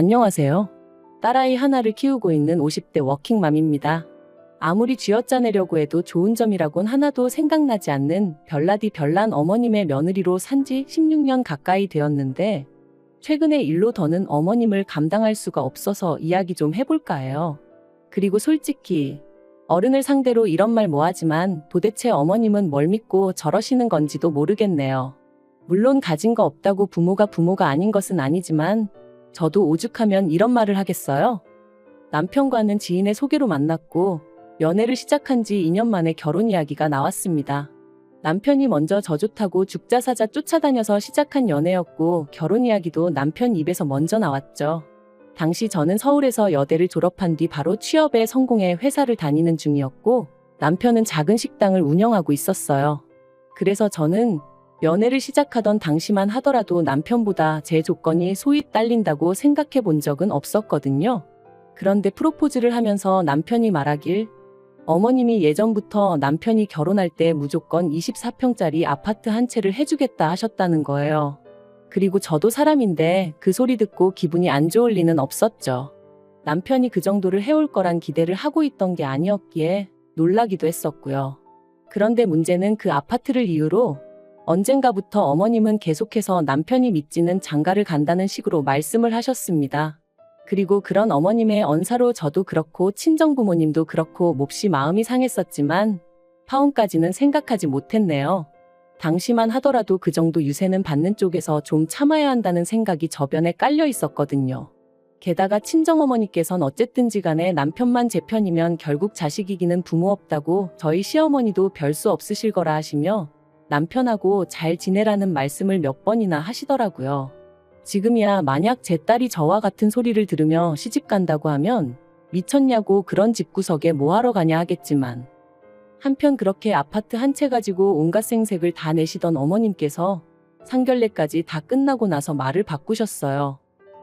안녕하세요. 딸아이 하나를 키우고 있는 50대 워킹맘입니다. 아무리 쥐어짜내려고 해도 좋은 점이라곤 하나도 생각나지 않는 별나디 별난 어머님의 며느리로 산지 16년 가까이 되었는데 최근에 일로 더는 어머님을 감당할 수가 없어서 이야기 좀 해볼까 해요. 그리고 솔직히 어른을 상대로 이런 말 뭐하지만 도대체 어머님은 뭘 믿고 저러시는 건지도 모르겠네요. 물론 가진 거 없다고 부모가 아닌 것은 아니지만 저도 오죽하면 이런 말을 하겠어요? 남편과는 지인의 소개로 만났고 연애를 시작한 지 2년 만에 결혼 이야기가 나왔습니다. 남편이 먼저 저 좋다고 죽자사자 쫓아다녀서 시작한 연애였고 결혼 이야기도 남편 입에서 먼저 나왔죠. 당시 저는 서울에서 여대를 졸업한 뒤 바로 취업에 성공해 회사를 다니는 중이었고 남편은 작은 식당을 운영하고 있었어요. 그래서 저는 연애를 시작하던 당시만 하더라도 남편보다 제 조건이 소위 딸린다고 생각해 본 적은 없었거든요. 그런데 프로포즈를 하면서 남편이 말하길 어머님이 예전부터 남편이 결혼할 때 무조건 24평짜리 아파트 한 채를 해주겠다 하셨다는 거예요. 그리고 저도 사람인데 그 소리 듣고 기분이 안 좋을 리는 없었죠. 남편이 그 정도를 해올 거란 기대를 하고 있던 게 아니었기에 놀라기도 했었고요. 그런데 문제는 그 아파트를 이유로 언젠가부터 어머님은 계속해서 남편이 믿지는 장가를 간다는 식으로 말씀을 하셨습니다. 그리고 그런 어머님의 언사로 저도 그렇고 친정부모님도 그렇고 몹시 마음이 상했었지만 파혼까지는 생각하지 못했네요. 당시만 하더라도 그 정도 유세는 받는 쪽에서 좀 참아야 한다는 생각이 저변에 깔려 있었거든요. 게다가 친정어머니께선 어쨌든지 간에 남편만 제 편이면 결국 자식 이기는 부모 없다고 저희 시어머니도 별 수 없으실 거라 하시며 남편하고 잘 지내라는 말씀을 몇 번이나 하시더라고요. 지금이야 만약 제 딸이 저와 같은 소리를 들으며 시집 간다고 하면 미쳤냐고 그런 집구석에 뭐하러 가냐 하겠지만 한편 그렇게 아파트 한 채 가지고 온갖 생색을 다 내시던 어머님께서 상견례까지 다 끝나고 나서 말을 바꾸셨어요.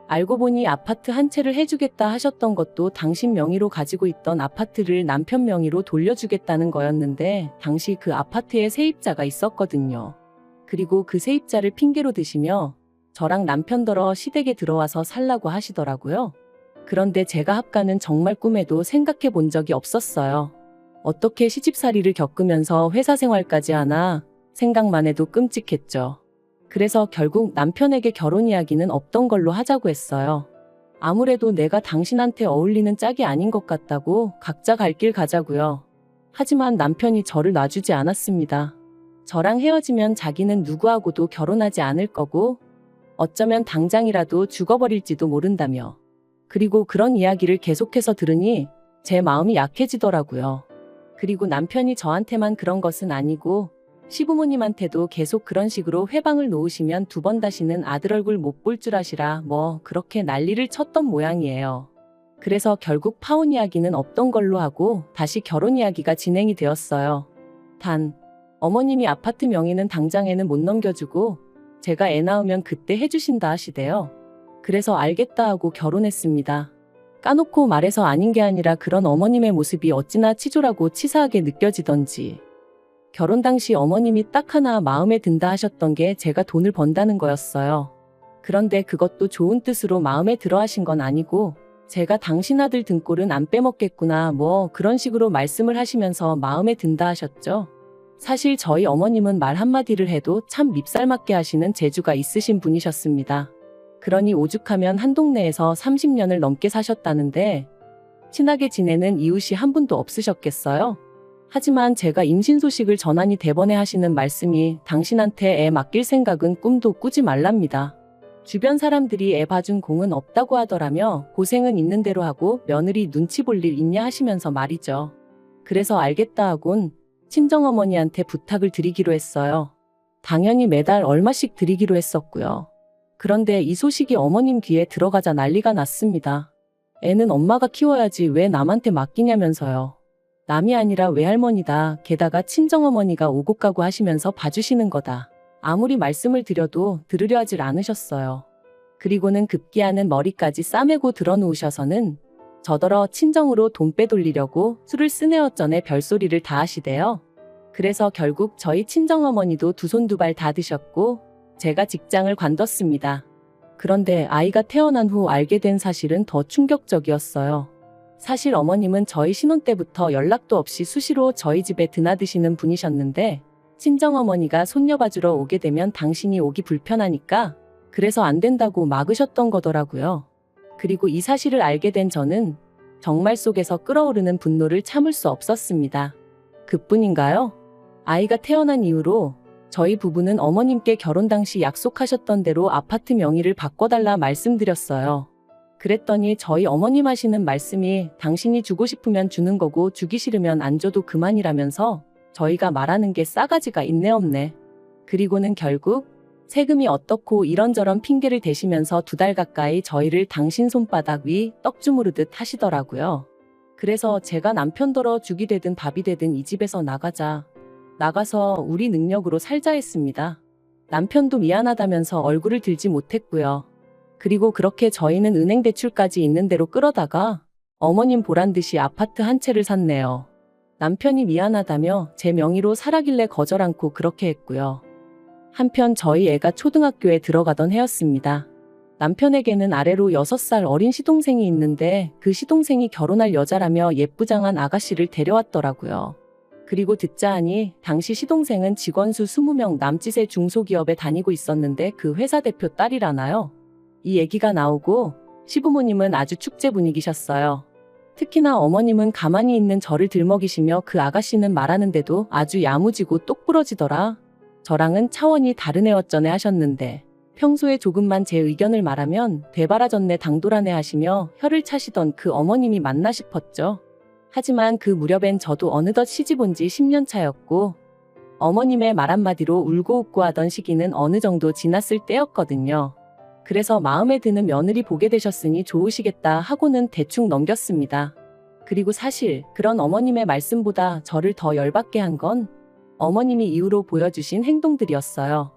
알고 보니 아파트 한 채를 해주겠다 하셨던 것도 당신 명의로 가지고 있던 아파트를 남편 명의로 돌려주겠다는 거였는데 당시 그 아파트에 세입자가 있었거든요. 그리고 그 세입자를 핑계로 드시며 저랑 남편더러 시댁에 들어와서 살라고 하시더라고요. 그런데 제가 합가는 정말 꿈에도 생각해 본 적이 없었어요. 어떻게 시집살이를 겪으면서 회사 생활까지 하나 생각만 해도 끔찍했죠. 그래서 결국 남편에게 결혼 이야기는 없던 걸로 하자고 했어요. 아무래도 내가 당신한테 어울리는 짝이 아닌 것 같다고 각자 갈 길 가자고요. 하지만 남편이 저를 놔주지 않았습니다. 저랑 헤어지면 자기는 누구하고도 결혼하지 않을 거고 어쩌면 당장이라도 죽어버릴지도 모른다며. 그리고 그런 이야기를 계속해서 들으니 제 마음이 약해지더라고요. 그리고 남편이 저한테만 그런 것은 아니고 시부모님한테도 계속 그런 식으로 회방을 놓으시면 두 번 다시는 아들 얼굴 못 볼 줄 아시라 뭐 그렇게 난리를 쳤던 모양이에요. 그래서 결국 파혼 이야기는 없던 걸로 하고 다시 결혼 이야기가 진행이 되었어요. 단 어머님이 아파트 명의는 당장에는 못 넘겨주고 제가 애 낳으면 그때 해주신다 하시대요. 그래서 알겠다 하고 결혼했습니다. 까놓고 말해서 아닌 게 아니라 그런 어머님의 모습이 어찌나 치졸하고 치사하게 느껴지던지. 결혼 당시 어머님이 딱 하나 마음에 든다 하셨던 게 제가 돈을 번다는 거였어요. 그런데 그것도 좋은 뜻으로 마음에 들어 하신 건 아니고 제가 당신 아들 등골은 안 빼먹겠구나 뭐 그런 식으로 말씀을 하시면서 마음에 든다 하셨죠. 사실 저희 어머님은 말 한마디를 해도 참 밉살맞게 하시는 재주가 있으신 분이셨습니다. 그러니 오죽하면 한 동네에서 30년을 넘게 사셨다는데 친하게 지내는 이웃이 한 분도 없으셨겠어요? 하지만 제가 임신 소식을 전하니 대번에 하시는 말씀이 당신한테 애 맡길 생각은 꿈도 꾸지 말랍니다. 주변 사람들이 애 봐준 공은 없다고 하더라며 고생은 있는 대로 하고 며느리 눈치 볼 일 있냐 하시면서 말이죠. 그래서 알겠다 하곤 친정어머니한테 부탁을 드리기로 했어요. 당연히 매달 얼마씩 드리기로 했었고요. 그런데 이 소식이 어머님 귀에 들어가자 난리가 났습니다. 애는 엄마가 키워야지 왜 남한테 맡기냐면서요. 남이 아니라 외할머니다. 게다가 친정어머니가 오고 가고 하시면서 봐주시는 거다. 아무리 말씀을 드려도 들으려 하질 않으셨어요. 그리고는 급기야는 머리까지 싸매고 들어누우셔서는 저더러 친정으로 돈 빼돌리려고 술을 쓰네 어쩌네 별소리를 다 하시대요. 그래서 결국 저희 친정어머니도 두 손 두 발 다 드셨고 제가 직장을 관뒀습니다. 그런데 아이가 태어난 후 알게 된 사실은 더 충격적이었어요. 사실 어머님은 저희 신혼 때부터 연락도 없이 수시로 저희 집에 드나드시는 분이셨는데 친정어머니가 손녀 봐주러 오게 되면 당신이 오기 불편하니까 그래서 안 된다고 막으셨던 거더라고요. 그리고 이 사실을 알게 된 저는 정말 속에서 끓어오르는 분노를 참을 수 없었습니다. 그뿐인가요? 아이가 태어난 이후로 저희 부부는 어머님께 결혼 당시 약속하셨던 대로 아파트 명의를 바꿔달라 말씀드렸어요. 그랬더니 저희 어머님 하시는 말씀이 당신이 주고 싶으면 주는 거고 주기 싫으면 안 줘도 그만이라면서 저희가 말하는 게 싸가지가 있네 없네. 그리고는 결국 세금이 어떻고 이런저런 핑계를 대시면서 2달 가까이 저희를 당신 손바닥 위 떡 주무르듯 하시더라고요. 그래서 제가 남편더러 죽이 되든 밥이 되든 이 집에서 나가서 우리 능력으로 살자 했습니다. 남편도 미안하다면서 얼굴을 들지 못했고요. 그리고 그렇게 저희는 은행 대출까지 있는 대로 끌어다가 어머님 보란 듯이 아파트 한 채를 샀네요. 남편이 미안하다며 제 명의로 사라길래 거절 않고 그렇게 했고요. 한편 저희 애가 초등학교에 들어가던 해였습니다. 남편에게는 아래로 6살 어린 시동생이 있는데 그 시동생이 결혼할 여자라며 예쁘장한 아가씨를 데려왔더라고요. 그리고 듣자 하니 당시 시동생은 직원 수 20명 남짓의 중소기업에 다니고 있었는데 그 회사 대표 딸이라나요? 이 얘기가 나오고 시부모님은 아주 축제 분위기셨어요. 특히나 어머님은 가만히 있는 저를 들먹이시며 그 아가씨는 말하는데도 아주 야무지고 똑부러지더라. 저랑은 차원이 다른 애 어쩌네 하셨는데 평소에 조금만 제 의견을 말하면 되바라졌네 당돌하네 하시며 혀를 차시던 그 어머님이 맞나 싶었죠. 하지만 그 무렵엔 저도 어느덧 시집 온 지 10년 차였고 어머님의 말 한마디로 울고 웃고 하던 시기는 어느 정도 지났을 때였거든요. 그래서 마음에 드는 며느리 보게 되셨으니 좋으시겠다 하고는 대충 넘겼습니다. 그리고 사실 그런 어머님의 말씀보다 저를 더 열받게 한 건 어머님이 이후로 보여주신 행동들이었어요.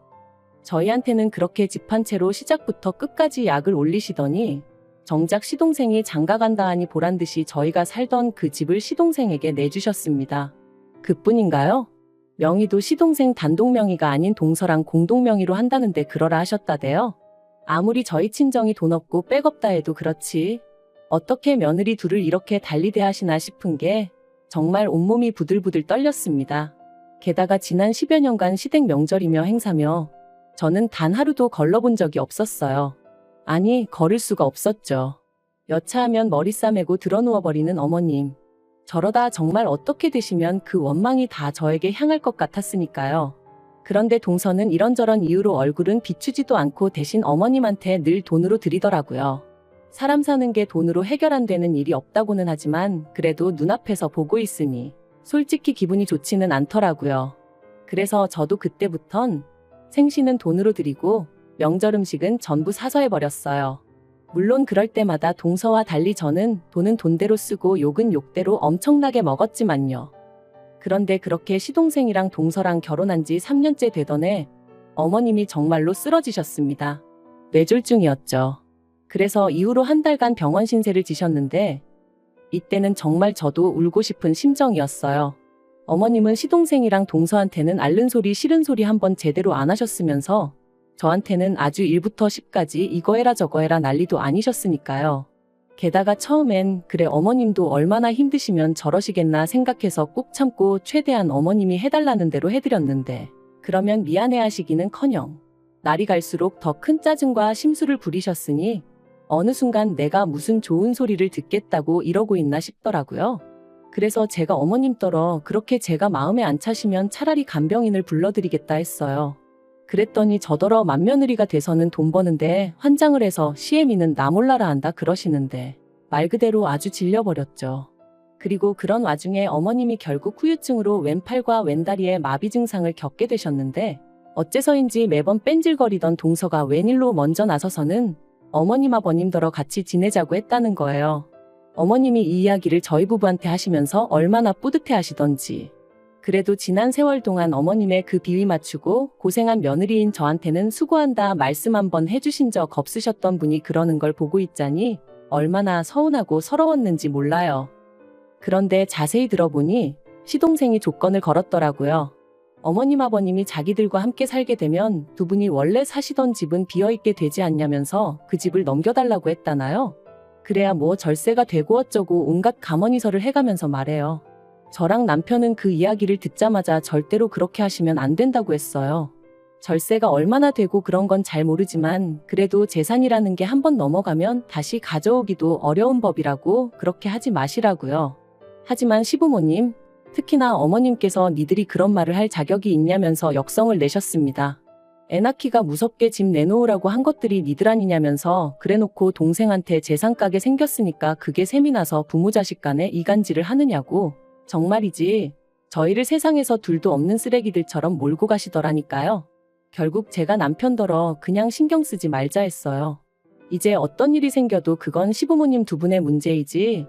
저희한테는 그렇게 집 한 채로 시작부터 끝까지 약을 올리시더니 정작 시동생이 장가간다 하니 보란듯이 저희가 살던 그 집을 시동생에게 내주셨습니다. 그뿐인가요? 명의도 시동생 단독 명의가 아닌 동서랑 공동 명의로 한다는데 그러라 하셨다대요. 아무리 저희 친정이 돈 없고 백없다 해도 그렇지 어떻게 며느리 둘을 이렇게 달리 대하시나 싶은 게 정말 온몸이 부들부들 떨렸습니다. 게다가 지난 10여 년간 시댁 명절이며 행사며 저는 단 하루도 걸러본 적이 없었어요. 아니, 걸을 수가 없었죠. 여차하면 머리 싸매고 드러누워버리는 어머님. 저러다 정말 어떻게 되시면 그 원망이 다 저에게 향할 것 같았으니까요. 그런데 동서는 이런저런 이유로 얼굴은 비추지도 않고 대신 어머님한테 늘 돈으로 드리더라고요. 사람 사는 게 돈으로 해결 안 되는 일이 없다고는 하지만 그래도 눈앞에서 보고 있으니 솔직히 기분이 좋지는 않더라고요. 그래서 저도 그때부턴 생신은 돈으로 드리고 명절 음식은 전부 사서 해버렸어요. 물론 그럴 때마다 동서와 달리 저는 돈은 돈대로 쓰고 욕은 욕대로 엄청나게 먹었지만요. 그런데 그렇게 시동생이랑 동서랑 결혼한 지 3년째 되던 해 어머님이 정말로 쓰러지셨습니다. 뇌졸중이었죠. 그래서 이후로 한 달간 병원 신세를 지셨는데 이때는 정말 저도 울고 싶은 심정이었어요. 어머님은 시동생이랑 동서한테는 앓는 소리 싫은 소리 한번 제대로 안 하셨으면서 저한테는 아주 1부터 10까지 이거 해라 저거 해라 난리도 아니셨으니까요. 게다가 처음엔 그래 어머님도 얼마나 힘드시면 저러시겠나 생각해서 꾹 참고 최대한 어머님이 해달라는 대로 해드렸는데 그러면 미안해하시기는커녕 날이 갈수록 더 큰 짜증과 심술을 부리셨으니 어느 순간 내가 무슨 좋은 소리를 듣겠다고 이러고 있나 싶더라고요. 그래서 제가 어머님더러 그렇게 제가 마음에 안 차시면 차라리 간병인을 불러드리겠다 했어요. 그랬더니 저더러 맏며느리가 돼서는 돈 버는데 환장을 해서 시애미는 나 몰라라 한다 그러시는데 말 그대로 아주 질려버렸죠. 그리고 그런 와중에 어머님이 결국 후유증으로 왼팔과 왼다리에 마비 증상을 겪게 되셨는데 어째서인지 매번 뺀질거리던 동서가 웬일로 먼저 나서서는 어머님 아버님더러 같이 지내자고 했다는 거예요. 어머님이 이 이야기를 저희 부부한테 하시면서 얼마나 뿌듯해 하시던지. 그래도 지난 세월 동안 어머님의 그 비위 맞추고 고생한 며느리인 저한테는 수고한다 말씀 한번 해주신 적 없으셨던 분이 그러는 걸 보고 있자니 얼마나 서운하고 서러웠는지 몰라요. 그런데 자세히 들어보니 시동생이 조건을 걸었더라고요. 어머님 아버님이 자기들과 함께 살게 되면 두 분이 원래 사시던 집은 비어있게 되지 않냐면서 그 집을 넘겨달라고 했다나요? 그래야 뭐 절세가 되고 어쩌고 온갖 가머니설을 해가면서 말해요. 저랑 남편은 그 이야기를 듣자마자 절대로 그렇게 하시면 안 된다고 했어요. 절세가 얼마나 되고 그런 건 잘 모르지만 그래도 재산이라는 게 한번 넘어가면 다시 가져오기도 어려운 법이라고 그렇게 하지 마시라고요. 하지만 시부모님, 특히나 어머님께서 니들이 그런 말을 할 자격이 있냐면서 역성을 내셨습니다. 애 낳기가 무섭게 집 내놓으라고 한 것들이 니들 아니냐면서 그래놓고 동생한테 재산 까게 생겼으니까 그게 셈이 나서 부모 자식 간에 이간질을 하느냐고. 정말이지 저희를 세상에서 둘도 없는 쓰레기들처럼 몰고 가시더라니까요. 결국 제가 남편더러 그냥 신경 쓰지 말자 했어요. 이제 어떤 일이 생겨도 그건 시부모님 두 분의 문제이지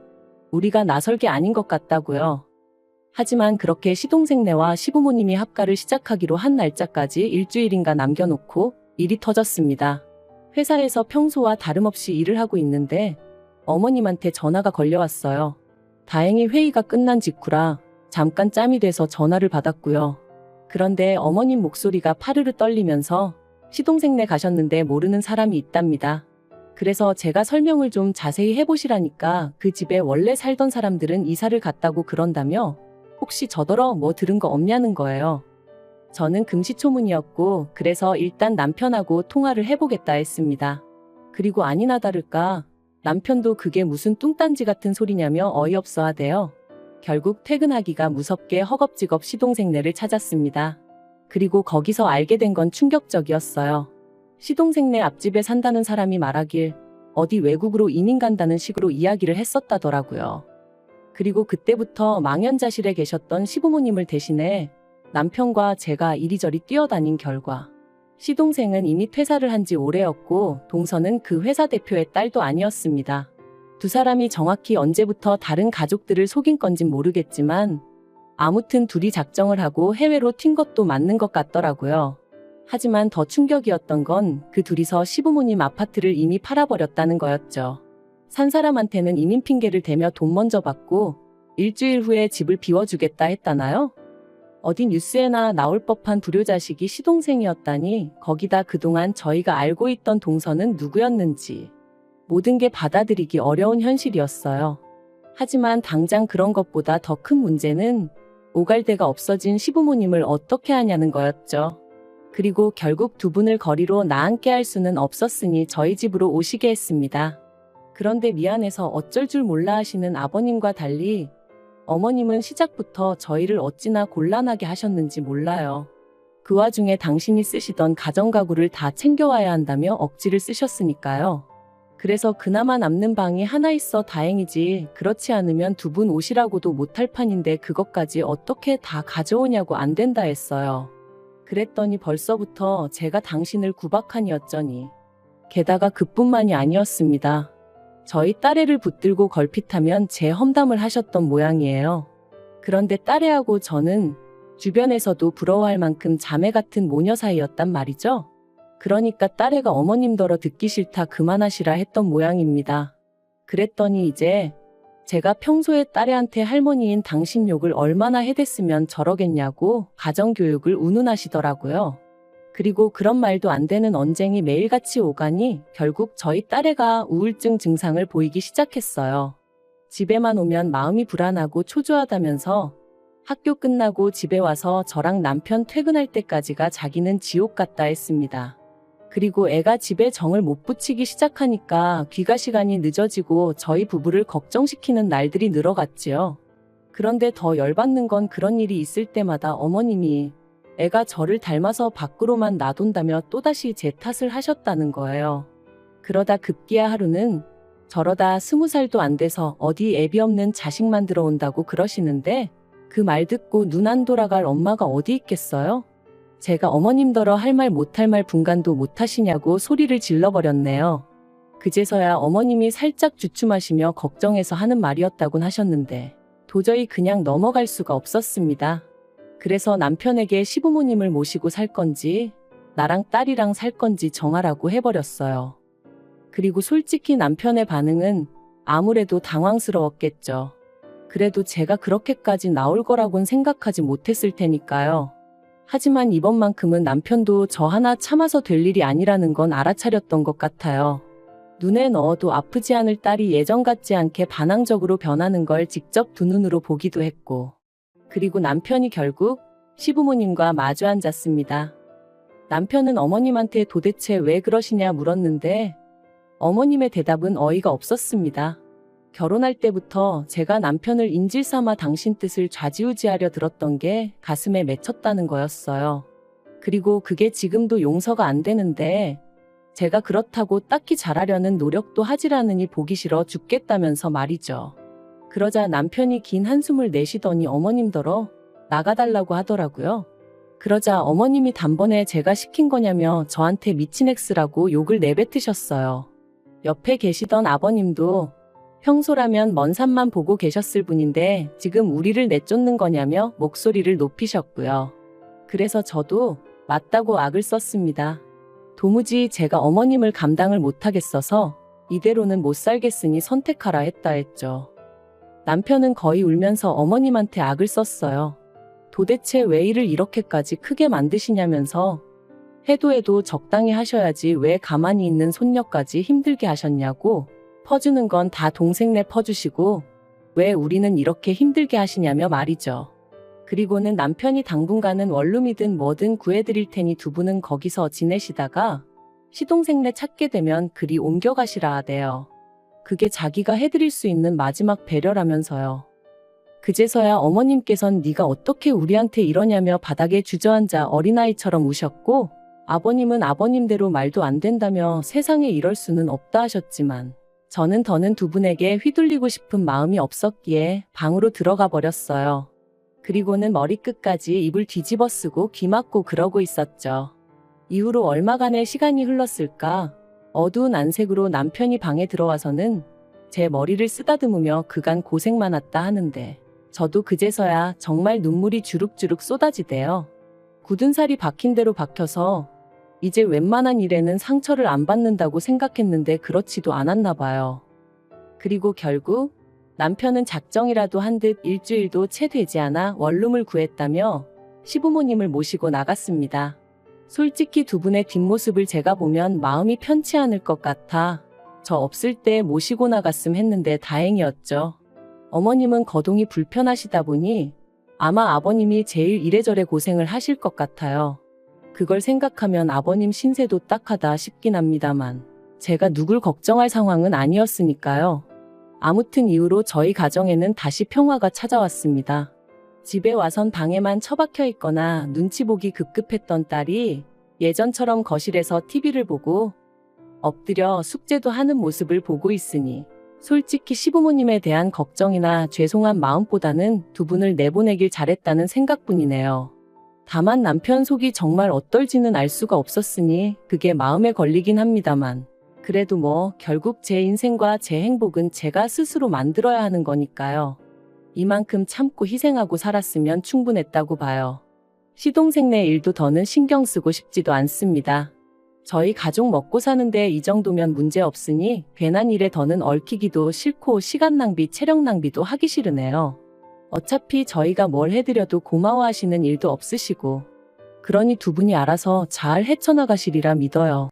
우리가 나설 게 아닌 것 같다고요. 하지만 그렇게 시동생네와 시부모님이 합가를 시작하기로 한 날짜까지 일주일인가 남겨놓고 일이 터졌습니다. 회사에서 평소와 다름없이 일을 하고 있는데 어머님한테 전화가 걸려왔어요. 다행히 회의가 끝난 직후라 잠깐 짬이 돼서 전화를 받았고요. 그런데 어머님 목소리가 파르르 떨리면서 시동생네 가셨는데 모르는 사람이 있답니다. 그래서 제가 설명을 좀 자세히 해보시라니까 그 집에 원래 살던 사람들은 이사를 갔다고 그런다며 혹시 저더러 뭐 들은 거 없냐는 거예요. 저는 금시초문이었고 그래서 일단 남편하고 통화를 해보겠다 했습니다. 그리고 아니나 다를까 남편도 그게 무슨 뚱딴지 같은 소리냐며 어이없어 하대요. 결국 퇴근하기가 무섭게 허겁지겁 시동생네를 찾았습니다. 그리고 거기서 알게 된 건 충격적이었어요. 시동생네 앞집에 산다는 사람이 말하길 어디 외국으로 이민 간다는 식으로 이야기를 했었다더라고요. 그리고 그때부터 망연자실에 계셨던 시부모님을 대신해 남편과 제가 이리저리 뛰어다닌 결과 시동생은 이미 퇴사를 한 지 오래였고 동서는 그 회사 대표의 딸도 아니었습니다. 두 사람이 정확히 언제부터 다른 가족들을 속인 건진 모르겠지만 아무튼 둘이 작정을 하고 해외로 튄 것도 맞는 것 같더라고요. 하지만 더 충격이었던 건 그 둘이서 시부모님 아파트를 이미 팔아버렸다는 거였죠. 산 사람한테는 이민 핑계를 대며 돈 먼저 받고 일주일 후에 집을 비워주겠다 했다나요? 어디 뉴스에나 나올 법한 불효자식이 시동생이었다니 거기다 그동안 저희가 알고 있던 동서는 누구였는지 모든 게 받아들이기 어려운 현실이었어요. 하지만 당장 그런 것보다 더 큰 문제는 오갈 데가 없어진 시부모님을 어떻게 하냐는 거였죠. 그리고 결국 두 분을 거리로 나앉게 할 수는 없었으니 저희 집으로 오시게 했습니다. 그런데 미안해서 어쩔 줄 몰라 하시는 아버님과 달리 어머님은 시작부터 저희를 어찌나 곤란하게 하셨는지 몰라요. 그 와중에 당신이 쓰시던 가정가구를 다 챙겨와야 한다며 억지를 쓰셨으니까요. 그래서 그나마 남는 방이 하나 있어 다행이지 그렇지 않으면 두 분 오시라고도 못할 판인데 그것까지 어떻게 다 가져오냐고 안 된다 했어요. 그랬더니 벌써부터 제가 당신을 구박하니 어쩌니. 게다가 그뿐만이 아니었습니다. 저희 딸애를 붙들고 걸핏하면 제 험담을 하셨던 모양이에요. 그런데 딸애하고 저는 주변에서도 부러워할 만큼 자매 같은 모녀 사이였단 말이죠. 그러니까 딸애가 어머님더러 듣기 싫다 그만하시라 했던 모양입니다. 그랬더니 이제 제가 평소에 딸애한테 할머니인 당신 욕을 얼마나 해댔으면 저러겠냐고 가정교육을 운운하시더라고요. 그리고 그런 말도 안 되는 언쟁이 매일같이 오가니 결국 저희 딸애가 우울증 증상을 보이기 시작했어요. 집에만 오면 마음이 불안하고 초조하다면서 학교 끝나고 집에 와서 저랑 남편 퇴근할 때까지가 자기는 지옥 같다 했습니다. 그리고 애가 집에 정을 못 붙이기 시작하니까 귀가 시간이 늦어지고 저희 부부를 걱정시키는 날들이 늘어갔지요. 그런데 더 열받는 건 그런 일이 있을 때마다 어머님이 애가 저를 닮아서 밖으로만 나돈다며 또다시 제 탓을 하셨다는 거예요. 그러다 급기야 하루는 저러다 20살도 안 돼서 어디 애비 없는 자식만 들어온다고 그러시는데 그 말 듣고 눈 안 돌아갈 엄마가 어디 있겠어요? 제가 어머님더러 할 말 못할 말 분간도 못하시냐고 소리를 질러버렸네요. 그제서야 어머님이 살짝 주춤하시며 걱정해서 하는 말이었다곤 하셨는데 도저히 그냥 넘어갈 수가 없었습니다. 그래서 남편에게 시부모님을 모시고 살 건지 나랑 딸이랑 살 건지 정하라고 해버렸어요. 그리고 솔직히 남편의 반응은 아무래도 당황스러웠겠죠. 그래도 제가 그렇게까지 나올 거라곤 생각하지 못했을 테니까요. 하지만 이번만큼은 남편도 저 하나 참아서 될 일이 아니라는 건 알아차렸던 것 같아요. 눈에 넣어도 아프지 않을 딸이 예전 같지 않게 반항적으로 변하는 걸 직접 두 눈으로 보기도 했고. 그리고 남편이 결국 시부모님과 마주 앉았습니다. 남편은 어머님한테 도대체 왜 그러시냐 물었는데 어머님의 대답은 어이가 없었습니다. 결혼할 때부터 제가 남편을 인질 삼아 당신 뜻을 좌지우지하려 들었던 게 가슴에 맺혔다는 거였어요. 그리고 그게 지금도 용서가 안 되는데 제가 그렇다고 딱히 잘하려는 노력도 하질 않으니 보기 싫어 죽겠다면서 말이죠. 그러자 남편이 긴 한숨을 내쉬더니 어머님더러 나가달라고 하더라고요. 그러자 어머님이 단번에 제가 시킨 거냐며 저한테 미친 X라고 욕을 내뱉으셨어요. 옆에 계시던 아버님도 평소라면 먼 산만 보고 계셨을 분인데 지금 우리를 내쫓는 거냐며 목소리를 높이셨고요. 그래서 저도 맞다고 악을 썼습니다. 도무지 제가 어머님을 감당을 못하겠어서 이대로는 못 살겠으니 선택하라 했죠. 남편은 거의 울면서 어머님한테 악을 썼어요. 도대체 왜 일을 이렇게까지 크게 만드시냐면서 해도 적당히 하셔야지 왜 가만히 있는 손녀까지 힘들게 하셨냐고, 퍼주는 건 다 동생네 퍼주시고 왜 우리는 이렇게 힘들게 하시냐며 말이죠. 그리고는 남편이 당분간은 원룸이든 뭐든 구해드릴 테니 두 분은 거기서 지내시다가 시동생네 찾게 되면 그리 옮겨가시라 하대요. 그게 자기가 해드릴 수 있는 마지막 배려라면서요. 그제서야 어머님께선 네가 어떻게 우리한테 이러냐며 바닥에 주저앉아 어린아이처럼 우셨고, 아버님은 아버님대로 말도 안 된다며 세상에 이럴 수는 없다 하셨지만 저는 더는 두 분에게 휘둘리고 싶은 마음이 없었기에 방으로 들어가 버렸어요. 그리고는 머리끝까지 이불 뒤집어 쓰고 귀 막고 그러고 있었죠. 이후로 얼마간의 시간이 흘렀을까? 어두운 안색으로 남편이 방에 들어와서는 제 머리를 쓰다듬으며 그간 고생 많았다 하는데 저도 그제서야 정말 눈물이 주룩주룩 쏟아지대요. 굳은 살이 박힌 대로 박혀서 이제 웬만한 일에는 상처를 안 받는다고 생각했는데 그렇지도 않았나 봐요. 그리고 결국 남편은 작정이라도 한 듯 일주일도 채 되지 않아 원룸을 구했다며 시부모님을 모시고 나갔습니다. 솔직히 두 분의 뒷모습을 제가 보면 마음이 편치 않을 것 같아 저 없을 때 모시고 나갔음 했는데 다행이었죠. 어머님은 거동이 불편하시다 보니 아마 아버님이 제일 이래저래 고생을 하실 것 같아요. 그걸 생각하면 아버님 신세도 딱하다 싶긴 합니다만 제가 누굴 걱정할 상황은 아니었으니까요. 아무튼 이후로 저희 가정에는 다시 평화가 찾아왔습니다. 집에 와선 방에만 처박혀 있거나 눈치 보기 급급했던 딸이 예전처럼 거실에서 TV를 보고 엎드려 숙제도 하는 모습을 보고 있으니 솔직히 시부모님에 대한 걱정이나 죄송한 마음보다는 두 분을 내보내길 잘했다는 생각뿐이네요. 다만 남편 속이 정말 어떨지는 알 수가 없었으니 그게 마음에 걸리긴 합니다만 그래도 뭐 결국 제 인생과 제 행복은 제가 스스로 만들어야 하는 거니까요. 이만큼 참고 희생하고 살았으면 충분했다고 봐요. 시동생네 일도 더는 신경 쓰고 싶지도 않습니다. 저희 가족 먹고 사는데 이 정도면 문제 없으니 괜한 일에 더는 얽히기도 싫고 시간 낭비, 체력 낭비도 하기 싫으네요. 어차피 저희가 뭘 해드려도 고마워하시는 일도 없으시고 그러니 두 분이 알아서 잘 헤쳐나가시리라 믿어요.